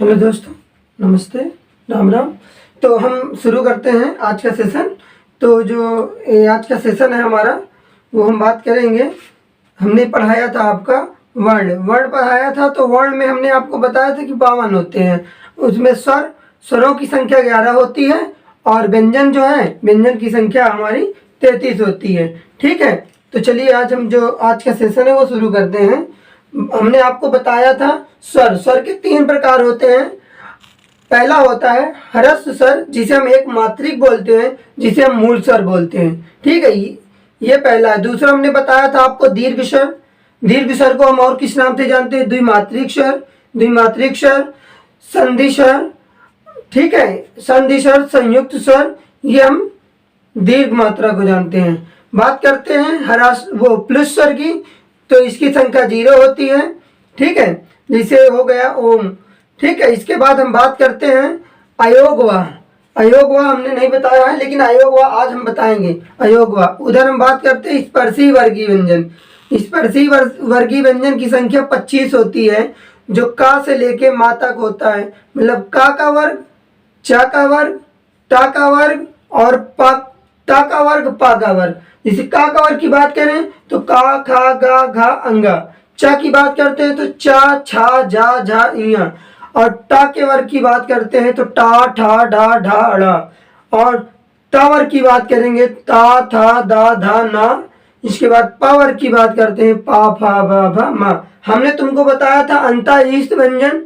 Hello दोस्तों, नमस्ते, राम राम। तो हम शुरू करते हैं आज का सेशन। तो जो आज का सेशन है हमारा, वो हम बात करेंगे। हमने पढ़ाया था आपका वर्ड पढ़ाया था। तो वर्ड में हमने आपको बताया था कि 52 होते हैं। उसमें स्वरों की संख्या 11 होती है और व्यंजन जो है, व्यंजन की संख्या हमारी 33 होती है। ठीक है, तो चलिए आज का सेशन है वो शुरू करते हैं। हमने आपको बताया था स्वर के 3 प्रकार होते हैं। पहला होता है ह्रस्व स्वर, जिसे हम एक मात्रिक बोलते हैं, जिसे हम मूल स्वर बोलते हैं। ठीक है, ये पहला है। दूसरा हमने बताया था आपको दीर्घ स्वर। दीर्घ स्वर को हम और किस नाम से जानते हैं? द्विमात्रिक स्वर, द्विमात्रिक स्वर, संधि स्वर। ठीक है, संधि स्वर, संयुक्त स्वर, ये हम दीर्घ मात्रा को जानते हैं। बात करते हैं प्लस स्वर की। तो इसकी संख्या 0 होती है। ठीक है, जिसे हो गया ओम। ठीक है, इसके बाद हम बात करते हैं अयोगवा। अयोगवा हमने नहीं बताया है, लेकिन अयोगवा आज हम बताएंगे। अयोगवा। उधर हम बात करते हैं स्पर्शी वर्गीय व्यंजन। स्पर्शी वर्गीय व्यंजन की संख्या 25 होती है, जो का से लेके मा तक होता है। मतलब का वर्ग, चा का वर्ग, टा का वर्ग और ता का वर्ग, पा का वर्ग। जैसे का वर्ग की बात करें तो का, खा, गा, घा, अंगा। चा की बात करते हैं तो चा, छा, जा, झा, इया। और टा के वर्ग की बात करते हैं तो टा, ठा, डा, ढा, अड़ा। और ता वर्ग की बात करेंगे ता, था, दा, धा, ना। इसके बाद पा वर्ग की बात करते हैं पा, फा, बा, भा, मा। हमने तुमको बताया था अंतःइष्ट व्यंजन,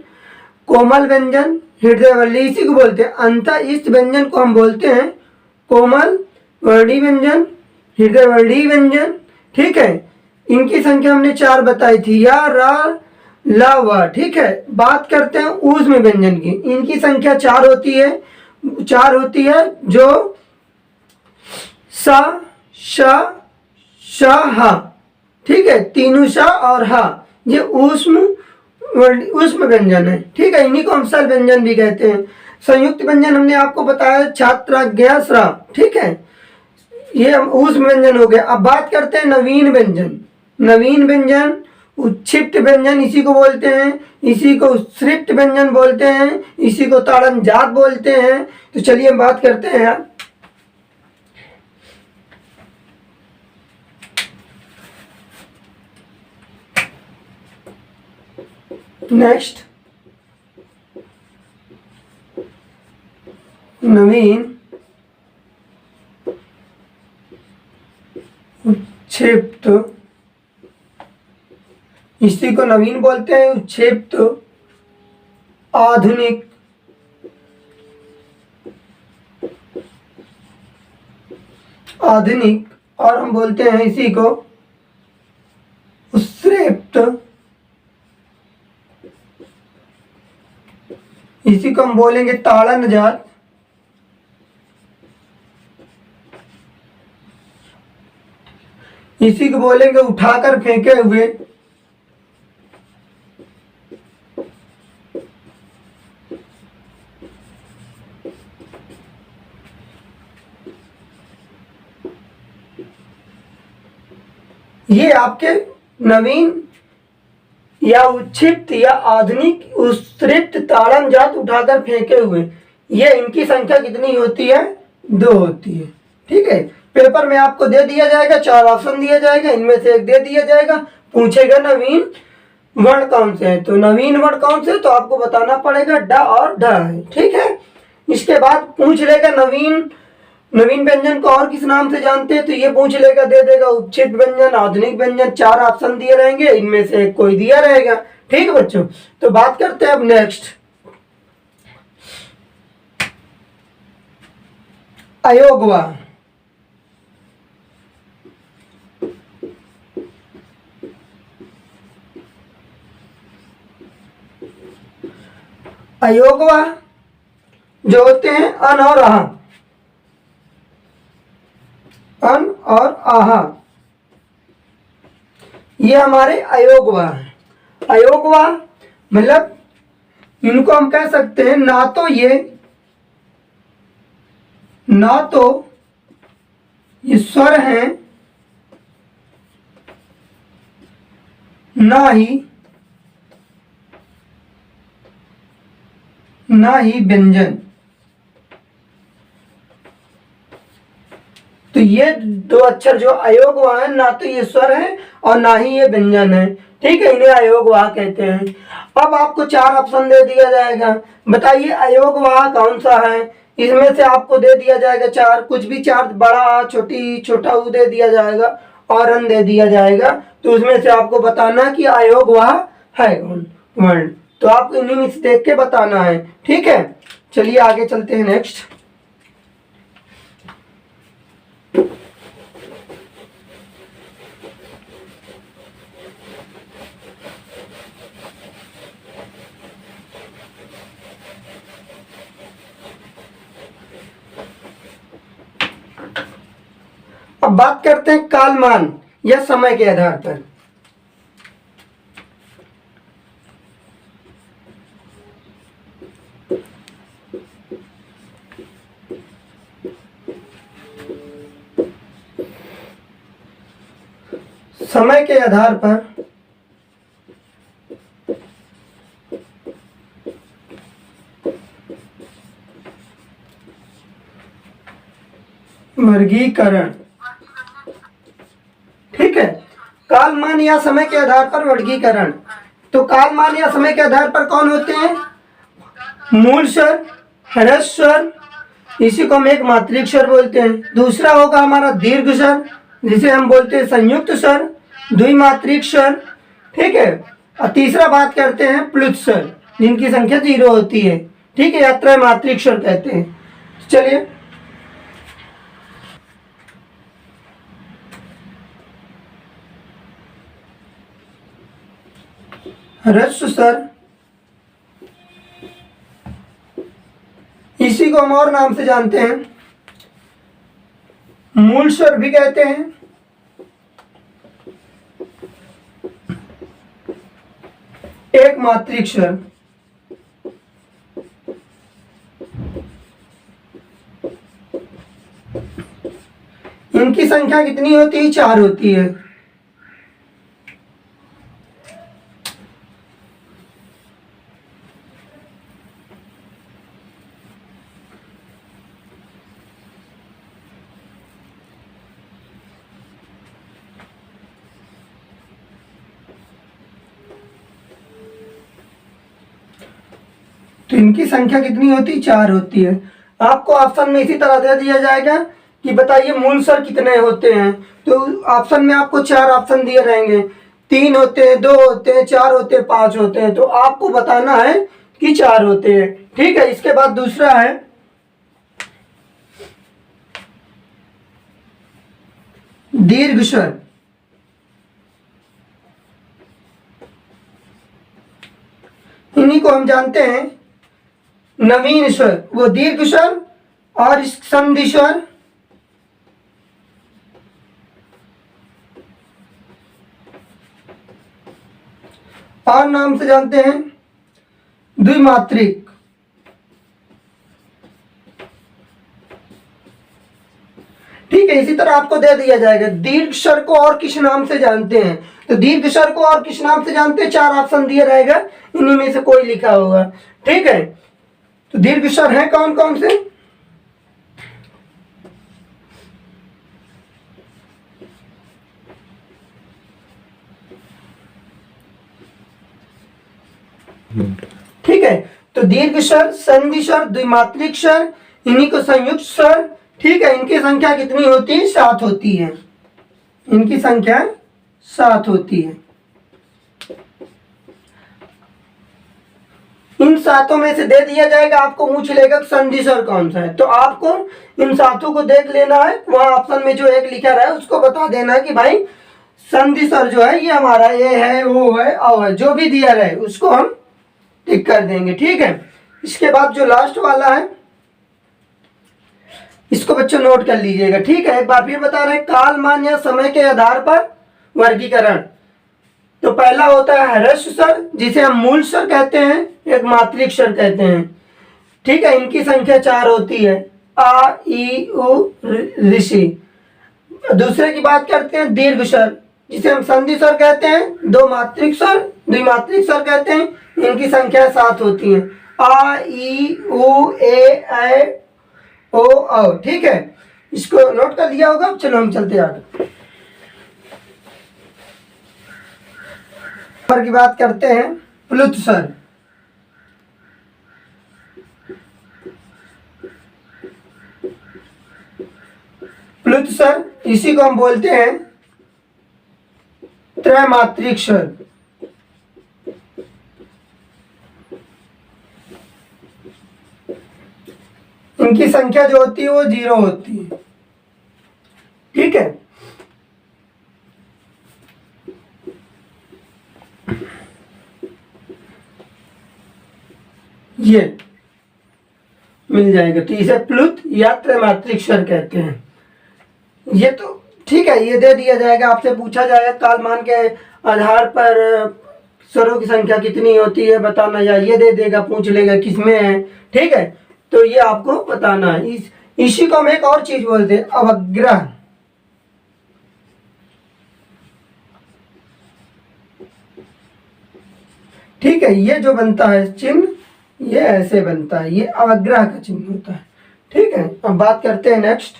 कोमल व्यंजन, हृदय वर्णी, इसी को बोलते हैं। अंतःइष्ट व्यंजन को हम बोलते हैं कोमल वर्णी व्यंजन, हृदय वर्णी व्यंजन। ठीक है, इनकी संख्या हमने 4 बताई थी, या, रा, ला, वा। ठीक है, बात करते हैं ऊष्म व्यंजन की। इनकी संख्या 4 होती है। 4 होती है, जो सा, श, श, हा। ठीक है, तीनों श और हा, ये ऊष्म व्यंजन है। ठीक है, इन्हीं को हम सल व्यंजन भी कहते हैं। संयुक्त व्यंजन हमने आपको बताया छात्र, ज्ञ, स्रा। ठीक है, ये ऊष्म व्यंजन हो गया। अब बात करते हैं नवीन व्यंजन। नवीन व्यंजन, उच्छिष्ट व्यंजन इसी को बोलते हैं, इसी को उत्सृष्ट व्यंजन बोलते हैं, इसी को ताड़न जात बोलते हैं। तो चलिए हम बात करते हैं। नेक्स्ट, नवीन, उच्छेद, इसी को नवीन बोलते हैं, उच्छेद, आधुनिक, आधुनिक, और हम बोलते हैं इसी को उत्सृष्ट, इसी को हम बोलेंगे ताड़न जात, इसी को बोलेंगे उठाकर फेंके हुए, ये आपके नवीन या उच्छिष्ट या आधुनिक, उत्सृष्ट, ताड़न जात, उठाकर फेंके हुए, ये इनकी संख्या कितनी होती है? 2 होती है। ठीक है, पेपर में आपको दे दिया जाएगा, 4 ऑप्शन दिया जाएगा, इनमें से एक दे दिया जाएगा। पूछेगा नवीन वर्ण कौन से है, तो नवीन वर्ण कौन से, तो आपको बताना पड़ेगा ड और ढ है। ठीक है, इसके बाद पूछ लेगा नवीन व्यंजन को और किस नाम से जानते हैं, तो ये पूछ लेगा, दे देगा उच्छिष्ट व्यंजन, आधुनिक व्यंजन। 4 ऑप्शन दिए रहेंगे, इनमें से एक कोई दिया रहेगा। ठीक है बच्चों, तो बात करते हैं अब नेक्स्ट, अयोगवा। अयोगवा जो होते हैं अन और आहा, अन और आहा, ये हमारे अयोगवा है। अयोगवा मतलब इनको हम कह सकते हैं ना तो ये स्वर हैं, ना ही ना ही व्यंजन। तो ये दो अक्षर जो अयोगवाह है, ना तो ये स्वर है और ना ही ये व्यंजन है, ठीक है, इन्हें अयोगवाह कहते हैं। अब आपको चार ऑप्शन दे दिया जाएगा, बताइए अयोगवाह कौन सा है। इसमें से आपको दे दिया जाएगा चार, कुछ भी चार, बड़ा आ, छोटी छोटा ऊ दे दिया जाएगा और अन दे दिया जाएगा। तो उसमें से आपको बताना कि अयोगवाह है कौन वर्ण। तो आपको इन्हीं में से देख के बताना है, ठीक है। चलिए आगे चलते हैं नेक्स्ट। अब बात करते हैं कालमान या समय के आधार पर। समय के आधार पर वर्गीकरण, ठीक है। कालमान या समय के आधार पर वर्गीकरण। तो कालमान या समय के आधार पर कौन होते हैं? मूल स्वर, ह्रस्व स्वर, इसी को हम एक मात्रिक स्वर बोलते हैं। दूसरा होगा हमारा दीर्घ स्वर, जिसे हम बोलते हैं संयुक्त स्वर, द्विमात्रिक स्वर, ठीक है। और तीसरा बात करते हैं प्लुत स्वर, जिनकी संख्या 0 होती है, ठीक है, या त्रैमात्रिक स्वर कहते हैं। चलिए ह्रस्व स्वर, इसी को हम और नाम से जानते हैं, मूल स्वर भी कहते हैं, एक मात्रिक स्वर। इनकी संख्या कितनी होती है? 4 होती है। तो इनकी संख्या कितनी होती है? 4 होती है। आपको ऑप्शन में इसी तरह दे दिया जाएगा कि बताइए मूल स्वर कितने होते हैं। तो ऑप्शन में आपको 4 ऑप्शन दिए रहेंगे, 3 होते हैं, 2 होते हैं, 4 होते हैं, 5 होते हैं। तो आपको बताना है कि 4 होते हैं, ठीक है। इसके बाद दूसरा है दीर्घ स्वर। इन्हीं को हम जानते हैं नवीन स्वर, वो दीर्घ स्वर और संधि स्वर, और नाम से जानते हैं द्विमात्रिक। ठीक है, इसी तरह आपको दे दिया जाएगा दीर्घ स्वर को और किस नाम से जानते हैं। तो दीर्घ स्वर को और किस नाम से जानते हैं, 4 ऑप्शन दिए रहेगा, इन्हीं में से कोई लिखा होगा, ठीक है। तो दीर्घ स्वर है कौन कौन से? ठीक है, तो दीर्घ स्वर, संधि स्वर, द्विमात्रिक स्वर, इन्हीं को संयुक्त स्वर, ठीक है। इनकी संख्या कितनी होती है? 7 होती है। इनकी संख्या 7 होती है। इन 7 में से दे दिया जाएगा, आपको पूछ लेगा संधि स्वर कौन सा है। तो आपको इन 7 को देख लेना है, वहां ऑप्शन में जो एक लिखा रहा है उसको बता देना है कि भाई संधि स्वर जो है ये हमारा ए है, ओ है, औ है, जो भी दिया रहे उसको हम टिक कर देंगे, ठीक है। इसके बाद जो लास्ट वाला है इसको बच्चों नोट कर लीजिएगा, ठीक है। एक बार फिर बता रहे हैं, कालमान या समय के आधार पर वर्गीकरण। तो पहला होता है ह्रस्व स्वर, जिसे हम मूल स्वर कहते हैं, एक मात्रिक स्वर कहते हैं, ठीक है। इनकी संख्या 4 होती है, आ, ई, उ, ऋषि। दूसरे की बात करते हैं दीर्घ स्वर, जिसे हम संधि स्वर कहते हैं, 2 मात्रिक स्वर, द्विमात्रिक स्वर कहते हैं, इनकी संख्या 7 होती है। आ ई उ ए ऐ ओ औ। ठीक है, इसको नोट कर लिया होगा। चलो हम चलते आगे पर की बात करते हैं। प्लुत सर, प्लुत सर, इसी को हम बोलते हैं त्रैमात्रिक स्वर। इनकी संख्या जो होती है वो 0 होती है। ठीक है, ये मिल जाएगा। तो इसे प्लुत या त्रैमात्रिक स्वर कहते हैं। ये तो ठीक है, ये दे दिया जाएगा। आपसे पूछा जाएगा कालमान के आधार पर स्वरों की संख्या कितनी होती है बताना, या ये दे देगा, पूछ लेगा किसमें है। ठीक है, तो ये आपको बताना है। इसी को हम एक और चीज बोलते हैं, अवग्रह। ठीक है, ये जो बनता है चिन्ह, ये ऐसे बनता है, ये अवग्रह का चिन्ह होता है। ठीक है, अब बात करते हैं नेक्स्ट।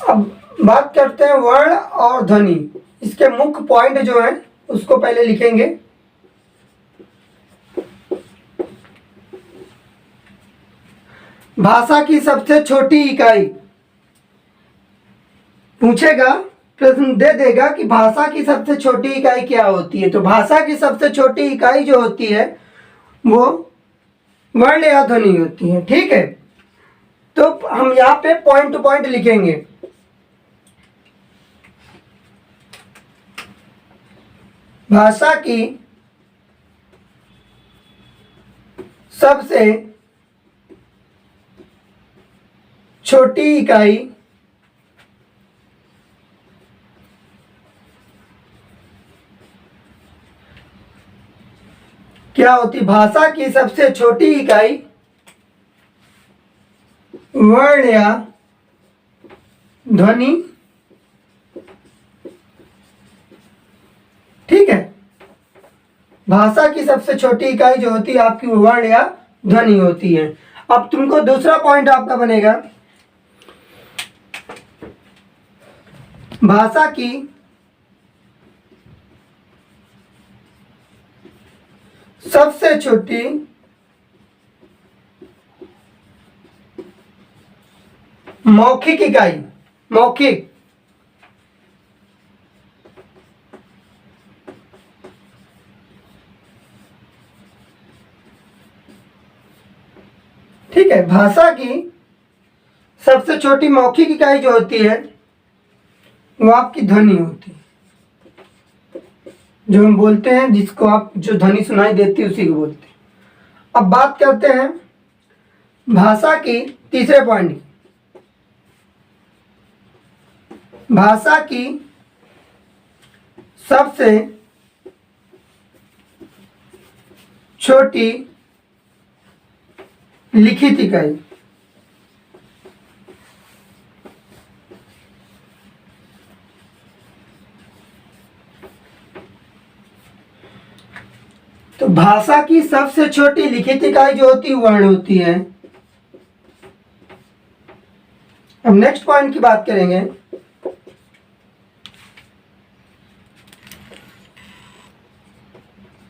अब बात करते हैं वर्ण और ध्वनि। इसके मुख्य पॉइंट जो है उसको पहले लिखेंगे। भाषा की सबसे छोटी इकाई, पूछेगा, प्रश्न दे देगा कि भाषा की सबसे छोटी इकाई क्या होती है। तो भाषा की सबसे छोटी इकाई जो होती है वो वर्ण या ध्वनि होती है। ठीक है, तो हम यहाँ पे पॉइंट टू पॉइंट लिखेंगे। भाषा की सबसे छोटी इकाई क्या होती? भाषा की सबसे छोटी इकाई वर्ण या ध्वनि। ठीक है, भाषा की सबसे छोटी इकाई जो होती है आपकी वर्ण या ध्वनि होती है। अब तुमको दूसरा पॉइंट आपका बनेगा, भाषा की सबसे छोटी मौखिक इकाई। मौखिक, ठीक है, भाषा की सबसे छोटी मौखिक इकाई जो होती है वो आपकी ध्वनि होती है। जो हम बोलते हैं, जिसको आप जो ध्वनि सुनाई देती है उसी को बोलते हैं। अब बात करते हैं भाषा की तीसरे पॉइंट की। भाषा की सबसे छोटी लिखित इकाई। तो भाषा की सबसे छोटी लिखित इकाई जो होती है वर्ण होती है। अब नेक्स्ट पॉइंट की बात करेंगे।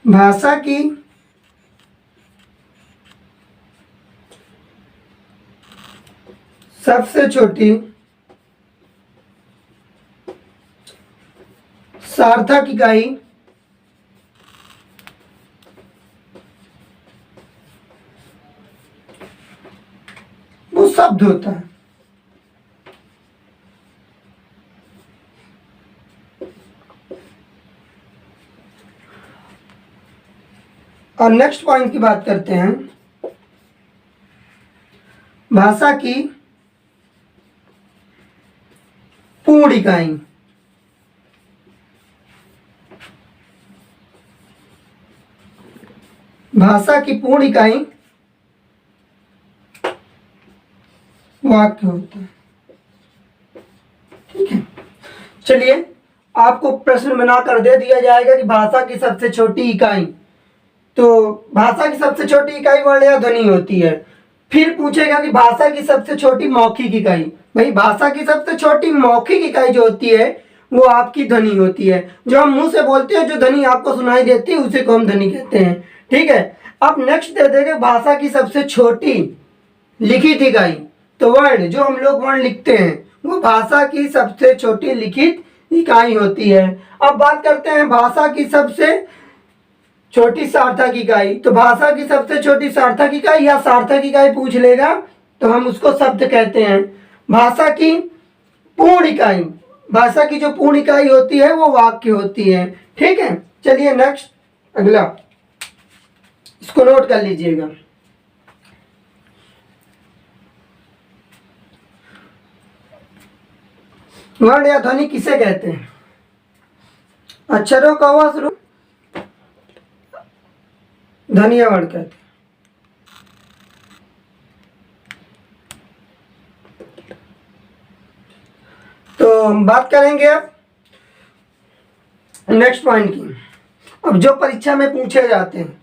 भाषा की सबसे छोटी सार्थक इकाई वो शब्द होता है। और नेक्स्ट पॉइंट की बात करते हैं, भाषा की पूर्ण इकाई। भाषा की पूर्ण इकाई वाक्य होता है। ठीक है, चलिए आपको प्रश्न बना कर दे दिया जाएगा कि भाषा की सबसे छोटी इकाई, तो भाषा की सबसे छोटी इकाई वर्ण या ध्वनि होती है। फिर पूछेगा कि भाषा की सबसे छोटी मौखिक इकाई। भाई भाषा की सबसे छोटी मौखिक इकाई जो होती है वो आपकी ध्वनि होती है। जो हम मुंह से बोलते हैं, जो ध्वनि आपको सुनाई देती है उसे को हम ध्वनि कहते हैं। ठीक है, अब नेक्स्ट दे देंगे भाषा की सबसे छोटी लिखित इकाई। तो वर्ण, जो हम लोग वर्ण लिखते हैं वो भाषा की सबसे छोटी लिखित इकाई होती है। अब बात करते हैं भाषा की सबसे छोटी सार्थक इकाई। तो भाषा की सबसे छोटी सार्थक इकाई या सार्थक इकाई पूछ लेगा तो हम उसको शब्द कहते हैं। भाषा की पूर्ण इकाई, भाषा की जो पूर्ण इकाई होती है वो वाक्य होती है। ठीक है, चलिए नेक्स्ट अगला, इसको नोट कर लीजिएगा। वर्ण या ध्वनि किसे कहते हैं? अक्षरों का हुआ शुरू, ध्वनि या वर्ण कहते हैं। तो हम बात करेंगे अब नेक्स्ट पॉइंट की। अब जो परीक्षा में पूछे जाते हैं,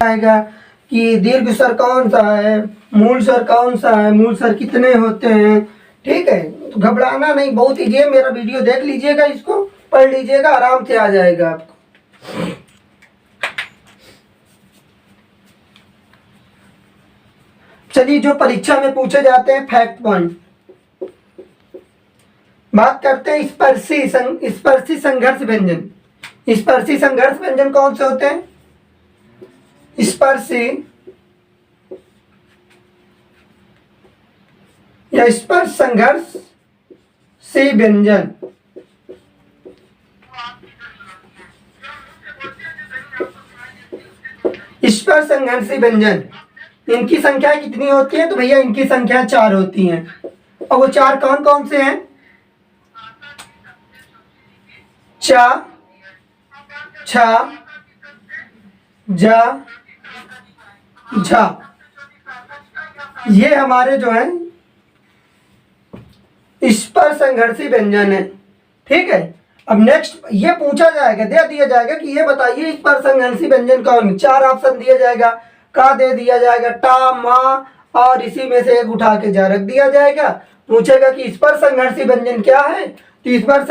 आएगा कि दीर्घ स्वर कौन सा है, मूल स्वर कौन सा है, मूल स्वर कितने होते हैं। ठीक है, तो घबराना नहीं, बहुत इजी है। मेरा वीडियो देख लीजिएगा, इसको पढ़ लीजिएगा, आराम से आ जाएगा आपको। चलिए जो परीक्षा में पूछे जाते हैं फैक्ट पॉइंट, बात करते हैं स्पर्शी संघर्ष व्यंजन। स्पर्शी संघर्ष व्यंजन कौन से होते हैं? स्पर्शी या स्पर्श संघर्ष से व्यंजन। स्पर्श संघर्षी व्यंजन, इनकी संख्या कितनी होती है? तो भैया इनकी संख्या 4 होती है। और वो 4 कौन कौन से हैं? चा, छा, जा, झा, ये हमारे जो है स्पर्श संघर्षी व्यंजन है। ठीक है, अब नेक्स्ट ये पूछा जाएगा, दे दिया जाएगा कि ये बताइए स्पर्श संघर्षी व्यंजन कौन। 4 ऑप्शन दिया जाएगा, का दे दिया जाएगा, टा, मा और इसी में से एक उठा के जा रख दिया जाएगा। पूछेगा कि स्पर्श संघर्षी व्यंजन क्या है, तो स्पर्श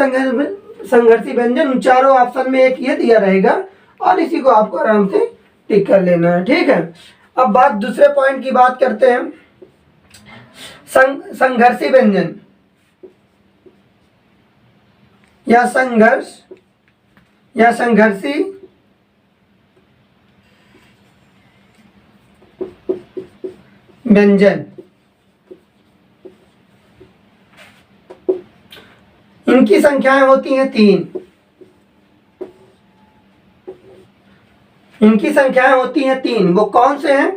संघर्षी व्यंजन चारों ऑप्शन में एक ये दिया रहेगा और इसी को आपको आराम से टिक कर लेना है। ठीक है, अब बात दूसरे पॉइंट की बात करते हैं, संघर्षी व्यंजन या संघर्ष या संघर्षी व्यंजन। इनकी संख्याएं होती हैं 3। इनकी संख्याएं होती हैं 3। वो कौन से हैं?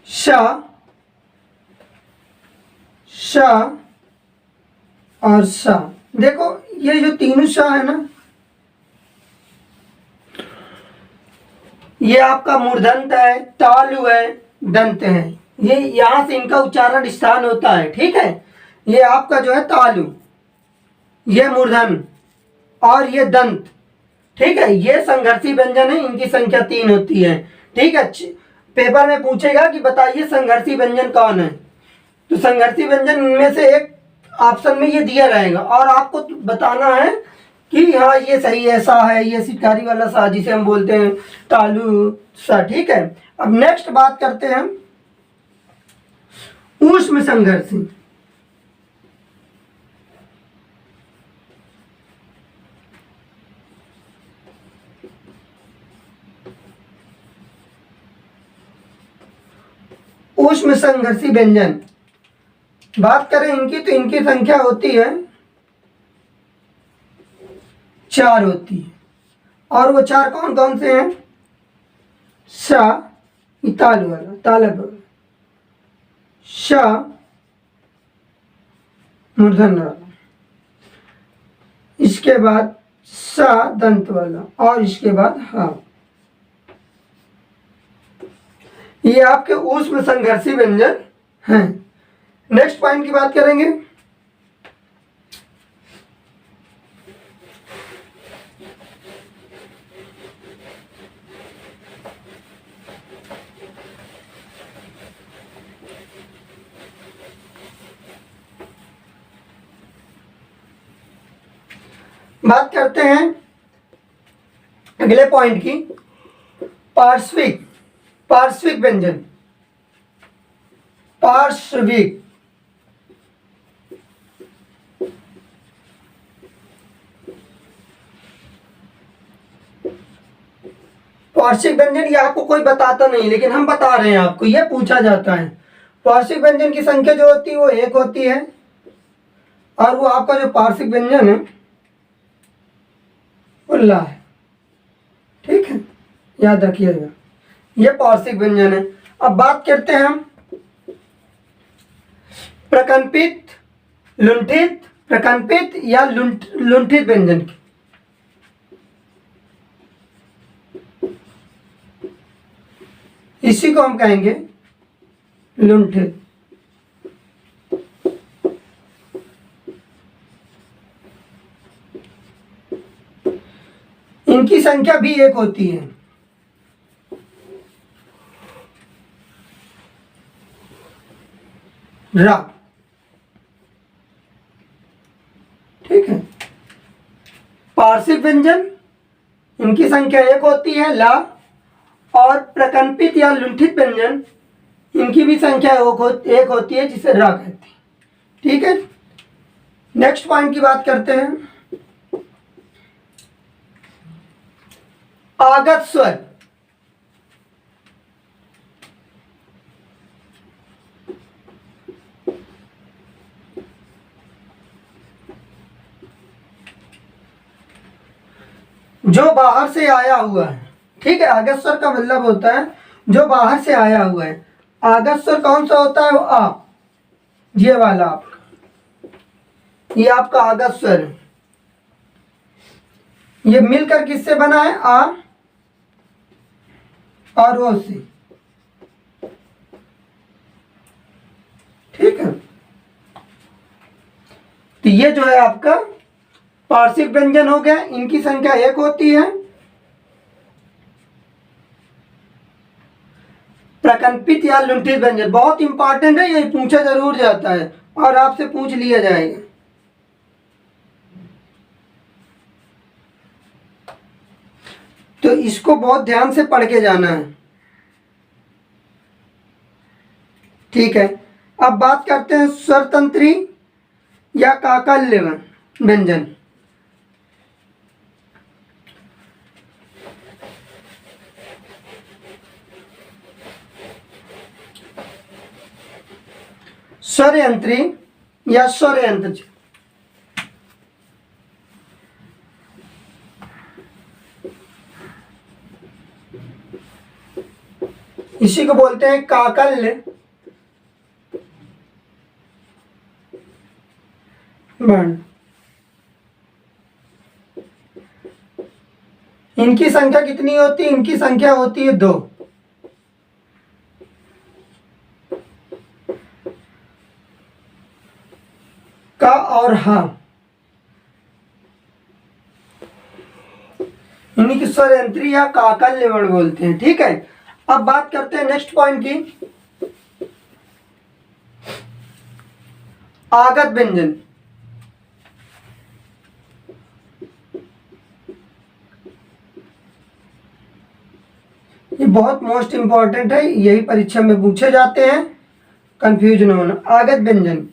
श, श और श। देखो ये जो तीनों श है ना, ये आपका मूर्धन्त है, तालु है, दंत है। ये यहां से इनका उच्चारण स्थान होता है। ठीक है, ये आपका जो है तालु, ये मूर्धन और ये दंत। ठीक है, ये संघर्षी व्यंजन है, इनकी संख्या 3 होती है। ठीक है, पेपर में पूछेगा कि बताइए संघर्षी व्यंजन कौन है, तो संघर्षी व्यंजन इनमें से एक ऑप्शन में ये दिया रहेगा और आपको बताना है कि हाँ ये सही है, सा है, ये शिकारी वाला सा जिसे हम बोलते हैं तालु सा। ठीक है, अब नेक्स्ट बात करते हैं ऊष्म संघर्षी। ऊष्म संघर्षी व्यंजन बात करें इनकी, तो इनकी संख्या होती है 4 होती है। और वो 4 कौन कौन से हैं? श, तालु वाला, तालब वाला, श, मूर्धन्य वाला, इसके बाद स दंत वाला और इसके बाद हा। ये आपके ऊष्म संघर्षी व्यंजन हैं। नेक्स्ट पॉइंट की बात करेंगे। बात करते हैं अगले पॉइंट की, पार्श्विक पार्श्विक व्यंजन। पार्श्विक पार्श्विक व्यंजन ये आपको कोई बताता नहीं, लेकिन हम बता रहे हैं आपको, ये पूछा जाता है। पार्श्विक व्यंजन की संख्या जो होती है वो 1 होती है, और वो आपका जो पार्श्विक व्यंजन है वो ला है। ठीक है, याद रखिएगा, ये पार्श्विक व्यंजन है। अब बात करते हैं हम प्रकंपित, लुंठित, प्रकंपित या लुंठित व्यंजन की। इसी को हम कहेंगे लुंठित। इनकी संख्या भी 1 होती है। रा, ठीक है। पार्श्विक व्यंजन इनकी संख्या 1 होती है, ला, और प्रकंपित या लुंठित व्यंजन इनकी भी संख्या 1 होती है, जिसे रा कहते हैं। ठीक है, नेक्स्ट पॉइंट की बात करते हैं, आगत स्वर। जो बाहर से आया हुआ है। ठीक है, आगत स्वर का मतलब होता है जो बाहर से आया हुआ है। आगत स्वर कौन सा होता है? वो आ, ये वाला आपका, ये आपका आगत स्वर है। ये मिलकर किससे बना है? आ और ओ से। ठीक है, तो ये जो है आपका पार्श्विक व्यंजन हो गया। इनकी संख्या 1 होती है। प्रकंपित या लुंठित व्यंजन बहुत इंपॉर्टेंट है, ये पूछा जरूर जाता है और आपसे पूछ लिया जाएगा। तो इसको बहुत ध्यान से पढ़ के जाना है। ठीक है, अब बात करते हैं स्वरतंत्री या काकल्य व्यंजन। स्वरयंत्री या स्वरयंत्र, इसी को बोलते हैं काकल्य वर्ण। इनकी संख्या कितनी होती है? इनकी संख्या होती है 2। का और हा, इन्हीं की स्वरयंत्री या काकल्य वर्ण बोलते हैं। ठीक है, अब बात करते हैं नेक्स्ट पॉइंट की, आगत व्यंजन। ये बहुत मोस्ट इंपॉर्टेंट है, यही परीक्षा में पूछे जाते हैं, कंफ्यूज न होना। आगत व्यंजन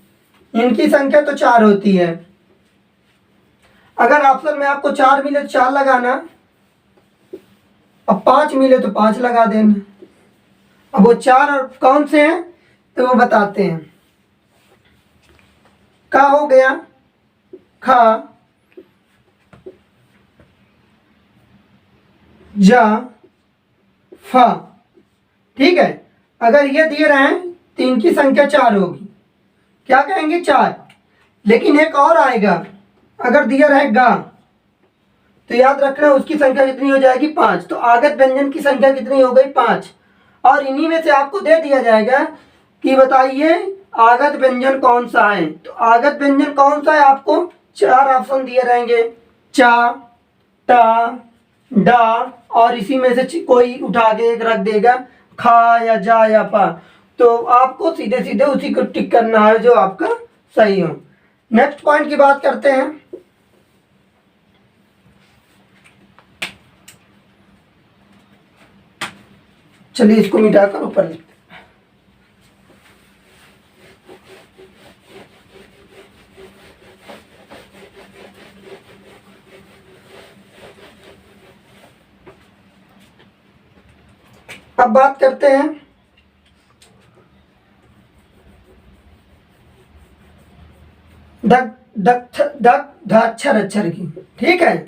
इनकी संख्या तो 4 होती है। अगर ऑप्शन में आपको 4 मिले तो 4 लगाना, अब 5 मिले तो 5 लगा देना। अब वो 4 और कौन से हैं तो वो बताते हैं। का हो गया, खा, जा, फा। ठीक है, अगर ये दिए रहे तो इनकी संख्या 4 होगी। क्या कहेंगे? 4। लेकिन एक और आएगा, अगर दिया रहेगा तो याद रखना उसकी संख्या कितनी हो जाएगी? 5। तो आगत व्यंजन की संख्या कितनी हो गई? 5। और इन्हीं में से आपको दे दिया जाएगा कि बताइए आगत व्यंजन कौन सा है। तो आगत व्यंजन कौन सा है, आपको 4 ऑप्शन दिए रहेंगे, चा, टा, डा, और इसी में से कोई उठा के एक रख देगा, खा या जा या पा। तो आपको सीधे सीधे उसी को टिक करना है जो आपका सही हो। नेक्स्ट पॉइंट की बात करते हैं। चलिए इसको मिटाकर ऊपर लिखते हैं। अब बात करते हैं दक्षर अक्षर की। ठीक है,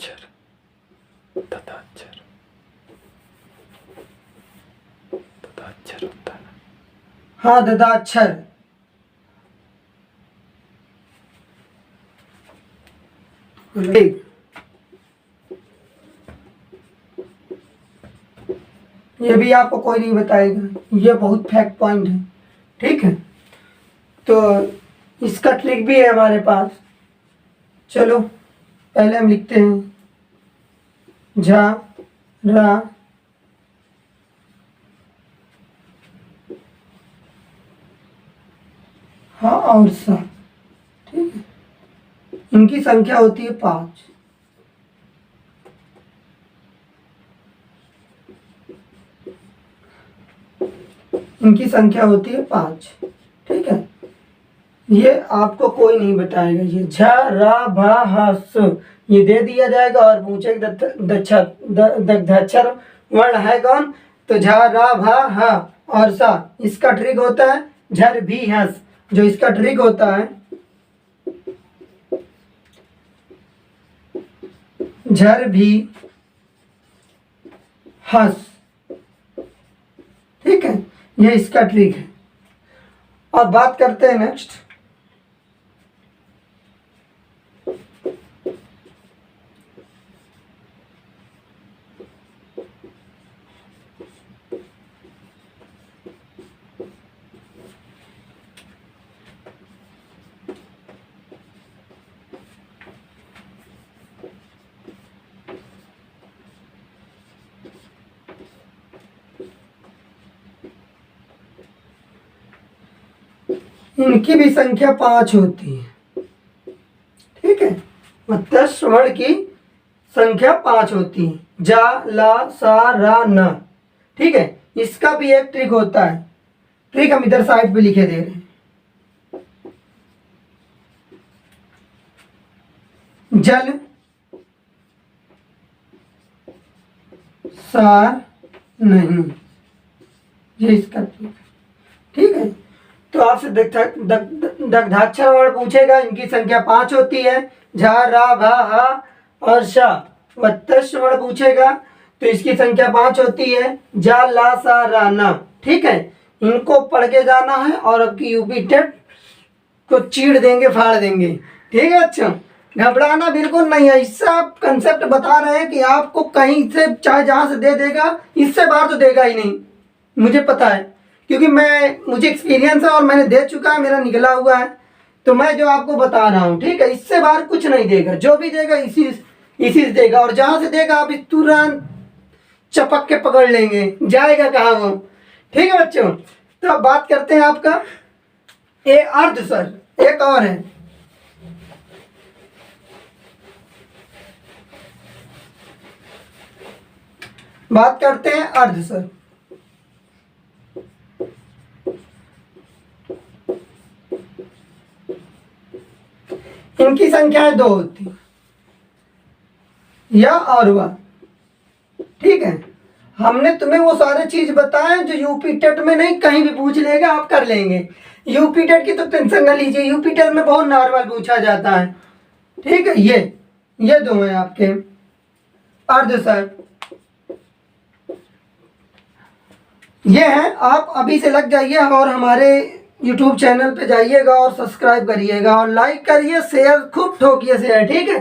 हाँ ददाक्षर। ये भी आपको कोई नहीं बताएगा, ये बहुत फैक्ट पॉइंट है। ठीक है, तो इसका ट्रिक भी है हमारे पास। चलो पहले हम लिखते हैं झा रा हा और सा। ठीक है, इनकी संख्या होती है 5। इनकी संख्या होती है 5। ठीक है, ये आपको कोई नहीं बताएगा। ये झ रा भा हा स ये दे दिया जाएगा और पूछे दक्षर वर्ण है कौन, तो झ रा भा हा और सा। इसका ट्रिक होता है झर भी हंस। जो इसका ट्रिक होता है झर भी हंस। ठीक है, ये इसका ट्रिक है। और बात करते हैं नेक्स्ट। इनकी भी संख्या 5 होती है। ठीक है, मतलब स्वर्ण की संख्या 5 होती है, जा ला सा रा न। ठीक है, इसका भी एक ट्रिक होता है। ट्रिक हम इधर साइड पे लिखे दे रहे हैं। जल सार नहीं, ये इसका ट्रिक है। ठीक है, तो आपसे दग्धाक्षर वर्ण पूछेगा, इनकी संख्या 5 होती है, झा रा भा हा और शा। वत्तस्य वर्ण पूछेगा तो इसकी संख्या 5 होती है, जा ला सा रा ना। ठीक है, इनको पढ़ के जाना है और आपकी यूपी टेट को चीड़ देंगे, फाड़ देंगे। ठीक है, अच्छा घबराना बिल्कुल नहीं है। इससे आप कंसेप्ट बता रहे हैं कि आपको कहीं से चाहे जहां से दे देगा, इससे बाहर तो देगा ही नहीं, मुझे पता है, क्योंकि मुझे एक्सपीरियंस है और मैंने दे चुका है, मेरा निकला हुआ है। तो मैं जो आपको बता रहा हूँ, ठीक है, इससे बाहर कुछ नहीं देगा। जो भी देगा इसी से देगा, और जहां से देगा आप तुरंत चपक के पकड़ लेंगे, जाएगा कहाँ वो। ठीक है बच्चों, तो अब बात करते हैं आपका ए अर्ध सर। एक और है, बात करते हैं अर्ध सर। इनकी संख्या 2 होती, या और वह। ठीक है, हमने तुम्हें वो सारे चीज बताए जो यूपी टेट में नहीं, कहीं भी पूछ लेगा, आप कर लेंगे। यूपी टेट की तो टेंशन ना लीजिए, यूपी टेट में बहुत नॉर्मल पूछा जाता है। ठीक है, ये 2 हैं आपके अर्ध सर। ये हैं, आप अभी से लग जाइए और हमारे YouTube चैनल पे जाइएगा और सब्सक्राइब करिएगा और लाइक करिए, शेयर खूब ठोकिए शेयर। ठीक है,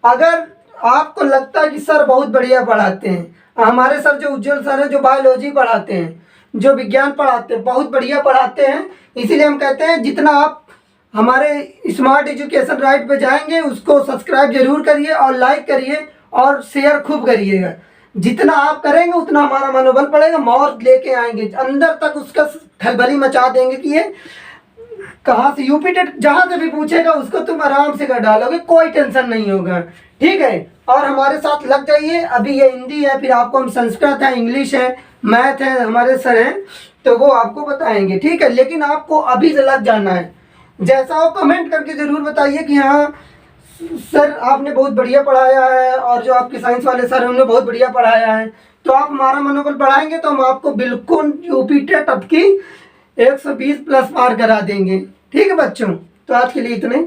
अगर आपको लगता है कि सर बहुत बढ़िया पढ़ाते हैं, हमारे सर जो उज्जवल सर हैं जो बायोलॉजी पढ़ाते हैं, जो विज्ञान पढ़ाते हैं बहुत बढ़िया पढ़ाते हैं। इसीलिए हम कहते हैं जितना आप हमारे स्मार्ट एजुकेशन राइट पे जाएंगे उसको सब्सक्राइब जरूर करिए और लाइक करिए और शेयर खूब करिएगा। जितना आप करेंगे उतना हमारा मनोबल बढ़ेगा, और लेके आएंगे अंदर तक उसका खलबली मचा देंगे कि ये कहाँ से यूपी टेट जहाँ से भी पूछेगा उसको तुम आराम से कर डालोगे, कोई टेंशन नहीं होगा। ठीक है, और हमारे साथ लग जाइए। अभी ये हिंदी है, फिर आपको हम संस्कृत है, इंग्लिश है, मैथ है, हमारे सर हैं तो वो आपको बताएंगे। ठीक है, लेकिन आपको अभी से लग जाना है। जैसा हो कमेंट करके ज़रूर बताइए कि हाँ सर आपने बहुत बढ़िया पढ़ाया है, और जो आपके साइंस वाले सर हैं उन्होंने बहुत बढ़िया पढ़ाया है। तो आप हमारा मनोबल बढ़ाएंगे तो हम आपको बिल्कुल यूपी टेट अब की 120 प्लस पार करा देंगे। ठीक है बच्चों, तो आज के लिए इतने।